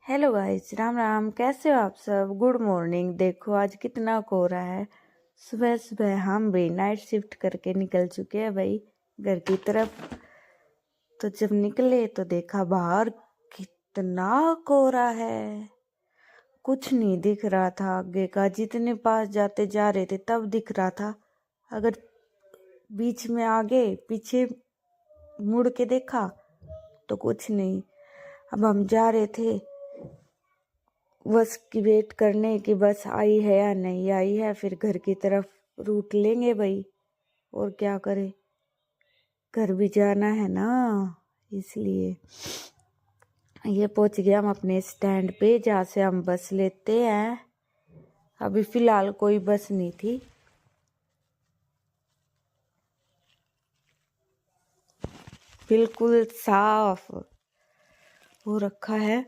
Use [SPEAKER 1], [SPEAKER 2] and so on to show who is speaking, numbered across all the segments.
[SPEAKER 1] Hello guys, Ram Ram. कैसे हो आप सब? Good morning. देखो आज कितना कोहरा है। सुबह सुबह हम भी नाइट शिफ्ट करके निकल चुके हैं भाई घर की तरफ। तो जब निकले तो देखा बाहर कितना कोहरा है, कुछ नहीं दिख रहा था आगे का। जितने पास जाते जा रहे थे तब दिख रहा था, अगर बीच में आगे पीछे मुड़ के देखा तो कुछ नहीं। अब हम जा रहे थे बस की वेट करने की, बस आई है या नहीं आई है, फिर घर की तरफ रूट लेंगे भाई। और क्या करें, घर भी जाना है ना, इसलिए। ये पहुंच गया हम अपने स्टैंड पे जहाँ से हम बस लेते हैं। अभी फिलहाल कोई बस नहीं थी। बिल्कुल साफ हो रखा है।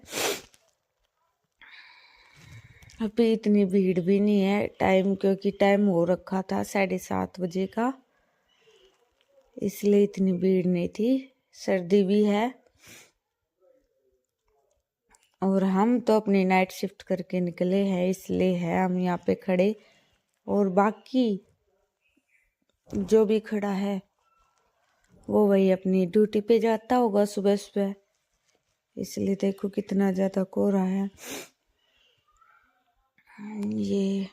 [SPEAKER 1] अभी इतनी भीड़ भी नहीं है टाइम, क्योंकि टाइम हो रखा था 7:30 बजे का, इसलिए इतनी भीड़ नहीं थी। सर्दी भी है और हम तो अपनी नाइट शिफ्ट करके निकले हैं, इसलिए है हम यहाँ पे खड़े। और बाकी जो भी खड़ा है वो वही अपनी ड्यूटी पे जाता होगा सुबह सुबह, इसलिए देखो कितना ज्यादा कोहरा है। ये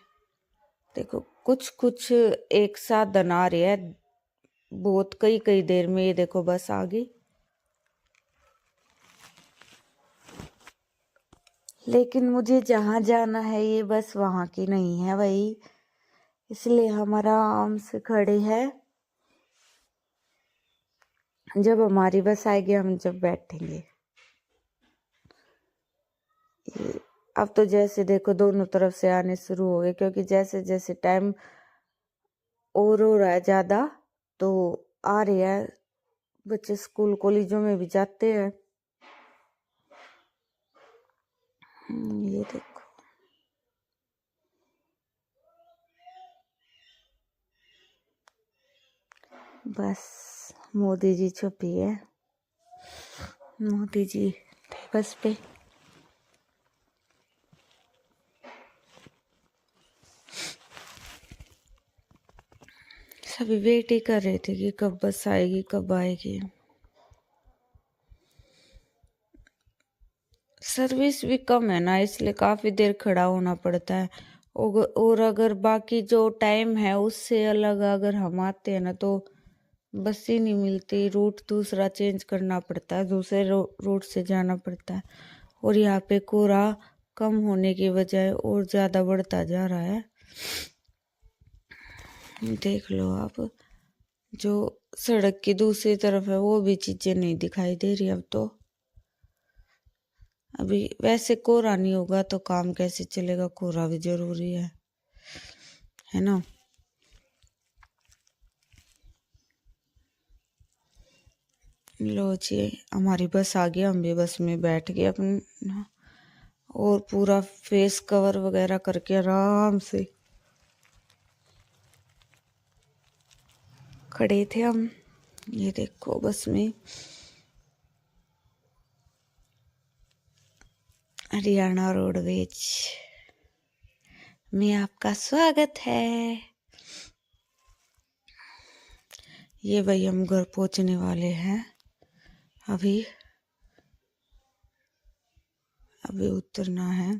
[SPEAKER 1] देखो कुछ कुछ एक साथ बना रहे हैं, बहुत कई कई देर में। ये देखो बस आ गई, लेकिन मुझे जहाँ जाना है ये बस वहाँ की नहीं है भाई, इसलिए हम आराम से खड़े हैं। जब हमारी बस आएगी हम जब बैठेंगे। अब तो जैसे देखो दोनों तरफ से आने शुरू हो गए, क्योंकि जैसे जैसे टाइम और हो रहा है ज्यादा तो आ रहे हैं बच्चे। स्कूल कॉलेजों में भी जाते हैं। ये देखो बस मोदी जी छुपी है, मोदी जी थे बस पे। सभी वेट ही कर रहे थे कि कब बस आएगी कब आएगी। सर्विस भी कम है ना, इसलिए काफी देर खड़ा होना पड़ता है। और अगर बाकी जो टाइम है उससे अलग अगर हम आते हैं ना तो बस ही नहीं मिलती, रूट दूसरा चेंज करना पड़ता है, दूसरे रूट से जाना पड़ता है। और यहाँ पे कोहरा कम होने की बजाय और ज्यादा बढ़ता जा रहा है। देख लो आप, जो सड़क की दूसरी तरफ है वो भी चीजें नहीं दिखाई दे रही अब तो। अभी वैसे कोहरा नहीं होगा तो काम कैसे चलेगा, कोहरा भी जरूरी है ना। लो जी हमारी बस आ गई, हम भी बस में बैठ गए अपना, और पूरा फेस कवर वगैरह करके आराम से खड़े थे हम। ये देखो बस में हरियाणा रोडवेज में आपका स्वागत है। ये भाई हम घर पहुंचने वाले हैं। अभी अभी उतरना है,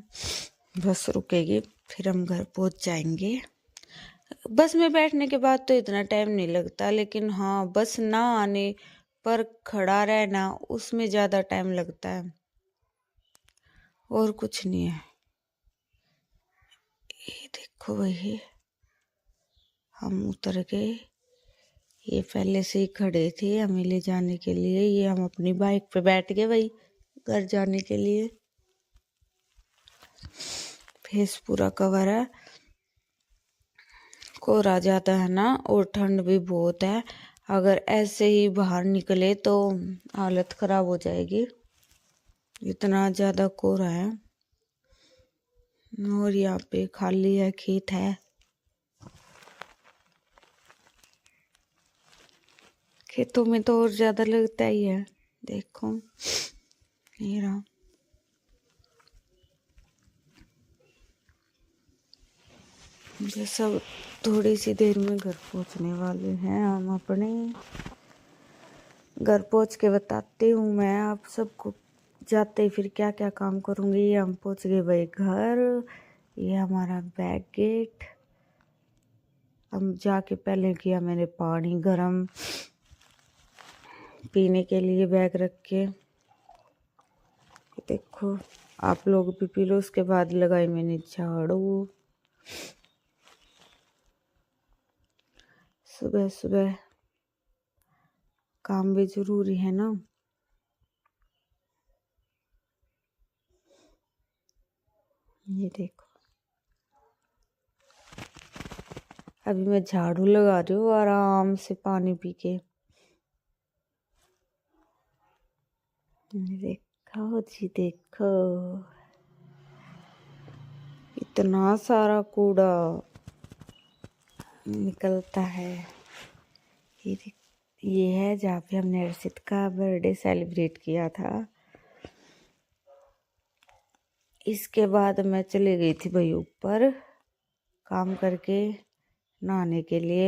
[SPEAKER 1] बस रुकेगी फिर हम घर पहुंच जाएंगे। बस में बैठने के बाद तो इतना टाइम नहीं लगता, लेकिन हाँ बस ना आने पर खड़ा रहना उसमें ज्यादा टाइम लगता है, और कुछ नहीं है। ये देखो भाई हम उतर गए, ये पहले से ही खड़े थे हमें ले जाने के लिए। ये हम अपनी बाइक पे बैठ गए भाई घर जाने के लिए। फेस पूरा कवर है, कोहरा ज्यादा है ना और ठंड भी बहुत है। अगर ऐसे ही बाहर निकले तो हालत खराब हो जाएगी, इतना ज्यादा कोहरा है। और यहाँ पे खाली है, खेत है, खेतों में तो और ज्यादा लगता ही है। देखो ये रहा, बस अब थोड़ी सी देर में घर पहुंचने वाले हैं हम अपने। घर पहुंच के बताती हूँ मैं आप सबको जाते ही फिर क्या क्या काम करूँगी। हम पहुंच गए भाई घर। ये हमारा बैक गेट। हम जाके पहले किया मैंने पानी गरम पीने के लिए बैग रख के। देखो आप लोग भी पी लो। उसके बाद लगाई मैंने झाड़ू। सुबह सुबह काम भी जरूरी है ना। ये देखो अभी मैं झाड़ू लगा रही हूँ आराम से पानी पी के। देखो जी देखो इतना सारा कूड़ा निकलता है। ये है जहाँ पे हमने अर्षित का बर्थडे सेलिब्रेट किया था। इसके बाद मैं चली गई थी भाई ऊपर काम करके नहाने के लिए।